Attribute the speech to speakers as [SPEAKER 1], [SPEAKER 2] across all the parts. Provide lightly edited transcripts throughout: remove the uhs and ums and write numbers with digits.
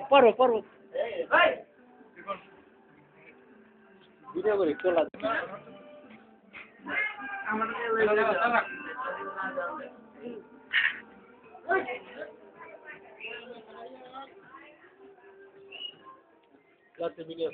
[SPEAKER 1] পড়ো ভিডিও করে তোলা ভিডিও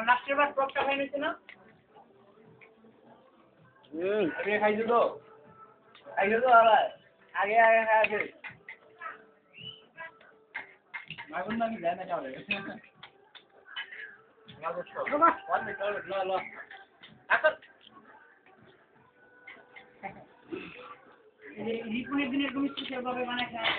[SPEAKER 2] লাস্টের বার টপটা খাই নিছে না
[SPEAKER 1] আগে খাইছো তো আগে খাইছো মাগুন নাকি যায় না কারে
[SPEAKER 2] রিপুনের দিনের তুমি সেভাবে বানায় খায়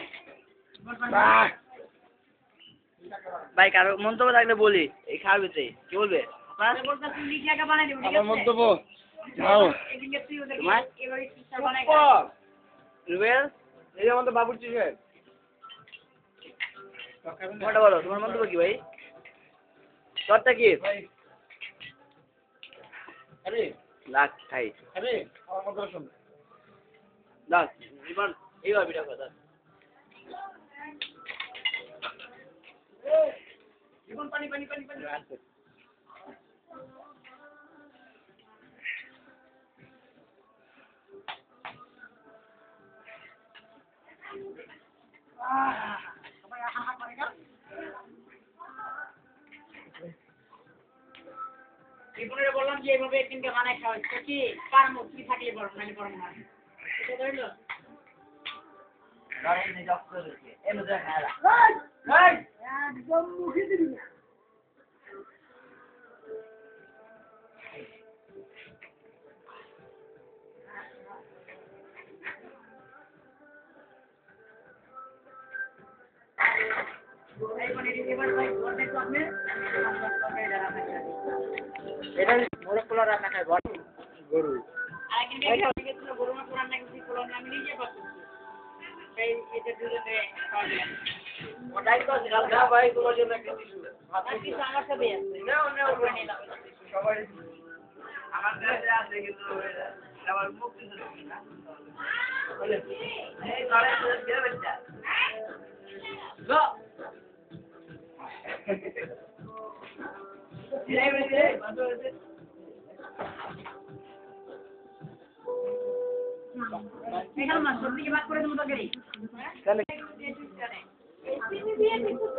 [SPEAKER 1] ভাই কারো মন্তব্য থাকলে বলি এই খাওয়াবে কি বলবে আমার মন্তব্য রুবেল এই আমাদের বাবুর চিকেন বলো তোমার মন্তব্য কি ভাই তোরটা কি লাখ খাই লাখ এবার এইবার বিটা কথা
[SPEAKER 2] পানি বললাম যে এইভাবে একদিনকে বানায় খাওয়া হচ্ছে কি কার মুক্তি থাকলে বড় নাহলে বড় না এটা ধরলো একদম মুখে দিবি না
[SPEAKER 1] এটা মোড়ক পোলা রান্না খায় গরু
[SPEAKER 2] গরু না পুরান নাকি পোলা আমি নিজে পাচ্ছি এই এটা দুজনে খাওয়া যায়
[SPEAKER 1] ওটাই তো না ভাই তোমার জন্য একটা কিছু
[SPEAKER 2] আমার সাথে আছে
[SPEAKER 1] সবাই আমার কাছে আছে কিন্তু আমার মুখ কিছু না এই করে দিয়ে বেটা গো এই বেটে বন্ধ হয়েছে
[SPEAKER 2] এখানে না সবজি কি বাদ করে দেবো তোকে
[SPEAKER 1] তাহলে
[SPEAKER 2] চিনি দিয়ে দিচ্ছি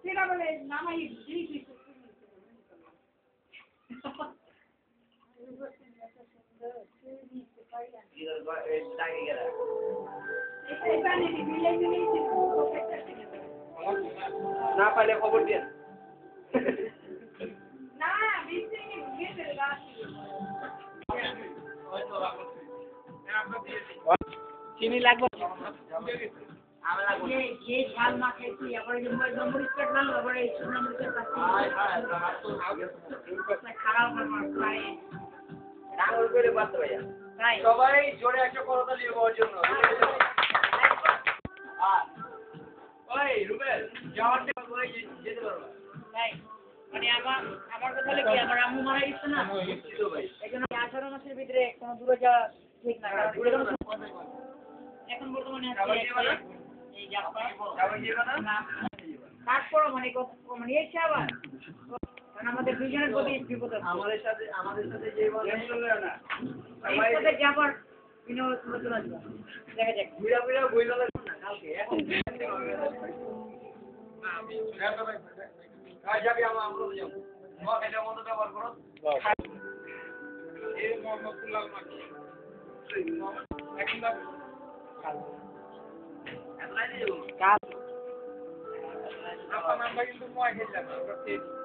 [SPEAKER 2] সেটা বলে নামাই
[SPEAKER 1] না পাইলে খবর দেন
[SPEAKER 2] না
[SPEAKER 1] চিনি লাগবে
[SPEAKER 2] যে ঝাল মা খেয়েছি আবার নম্বর স্টার্ট না আবার এই নম্বর খারাপ
[SPEAKER 1] ডাঙর করে বাদ ভাইয়া
[SPEAKER 2] তাই
[SPEAKER 1] সবাই জোরে একটা করতালি দেওয়ার জন্য ওই রুবেল যাওয়ারটা কই যেতে পারবা
[SPEAKER 2] তাই মানে আমার কথা হলো কি আমার আম্মু মারা গেছে না
[SPEAKER 1] ভাই
[SPEAKER 2] এইজন্য 18 মাসের ভিতরে কোনো দূরে যাওয়া ঠিক না কারণ এখন বর্তমানে এই জাপান তারপর মানে এসে আবার কারণ আমাদের দুজনের প্রতি বিপদ আছে
[SPEAKER 1] আমাদের সাথে যে বলে না
[SPEAKER 2] এই পথে যাবার বিনোদ নতুন আসবে দেখা যাক
[SPEAKER 1] বুড়া বই গেল না কালকে এখন যাবি আমরা যাবো এটা মতো ব্যবহার করো এই মোহাম্মদুল্লাহ মাকি এখন না কাল আপনার নাম্বার কিন্তু মই খেললাম আমরা পেয়েছি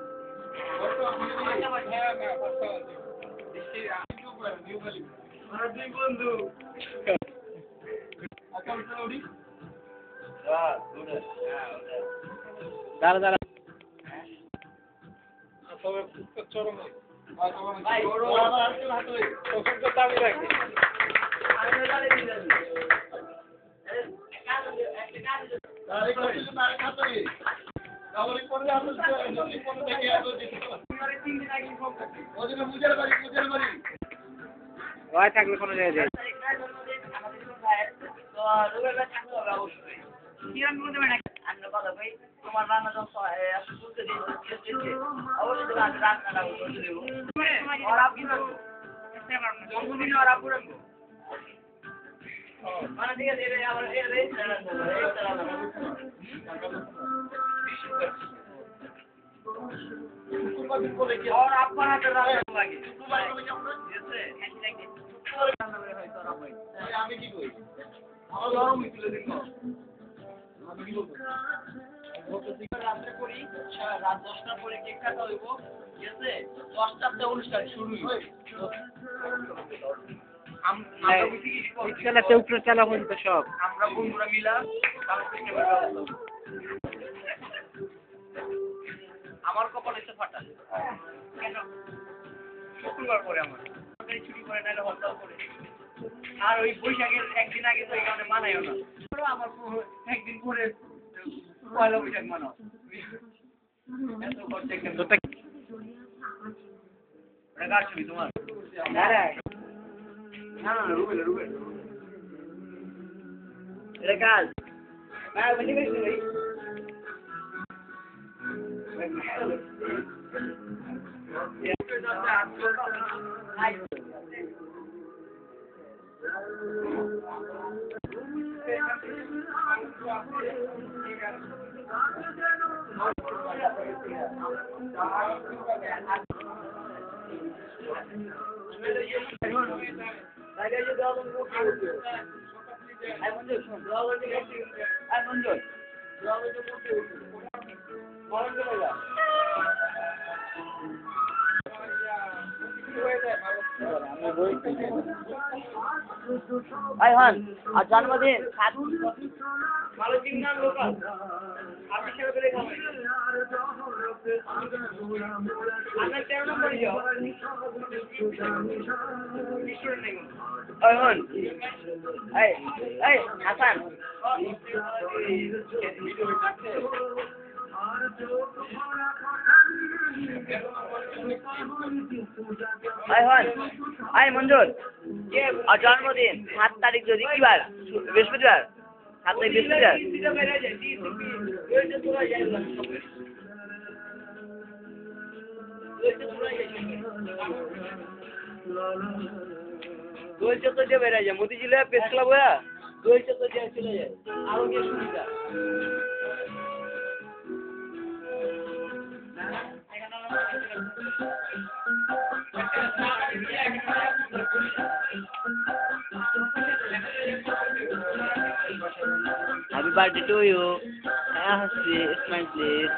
[SPEAKER 1] দুই বন্ধু
[SPEAKER 3] দাঁড়া দাঁড়া
[SPEAKER 1] ভাই
[SPEAKER 3] ভয় থাকলে কোনো জায়গায় যাই
[SPEAKER 1] তোমার রান্না যখন বুঝতে দিয়েছে অবশ্যই তোমার রান্নাটা বুঝতে দেবো আর আপনি জন্মদিনে আর আপু রাখবো মানে ঠিক আছে এটা আবার और आपको ना कर रहा है लगे जैसे আমি কি কই আমার গরম হইছিল দেখো আমি কি বলবো রাতে করি রাত 10টার পরে কেক কাটা হইব ঠিক আছে 10টাতে অনুষ্ঠান শুরু হইবে
[SPEAKER 3] চালা চৌকটা চালা পর্যন্ত সব
[SPEAKER 1] আমরা বন্ধুরা মিলা আমার কপালে তো ফাটা কেন শুক্রবার পরে আমার ছুটি করে নাইলে হরতাল করে আর ওই বৈশাখের একদিন আগে তো এই কারণে মানাইও না আমার একদিন পরে পয়লা বৈশাখ মানাও এত খরচা কেন কার ছবি তোমার না না রুবেল এটা কাজ হ্যাঁ বলি বেশি ভাই ভাই হন আর জন্মদিন ভালো চিন্তা লোকাল আপনি সেবা করে খাবেন আপনার 13 নম্বর যাও ওই হন এই হাসান মঞ্জুর আর জন্মদিন 7 তারিখ যদি কি বার বৃহস্পতিবার 7 তারিখ দোল চত্বর দিয়ে বেড়ে যায় মতিঝিলে প্রেস ক্লাব হয়ে দোল চত্বর দিয়ে চলে যায় আরো কি সুবিধা Happy birthday to you. Smile please.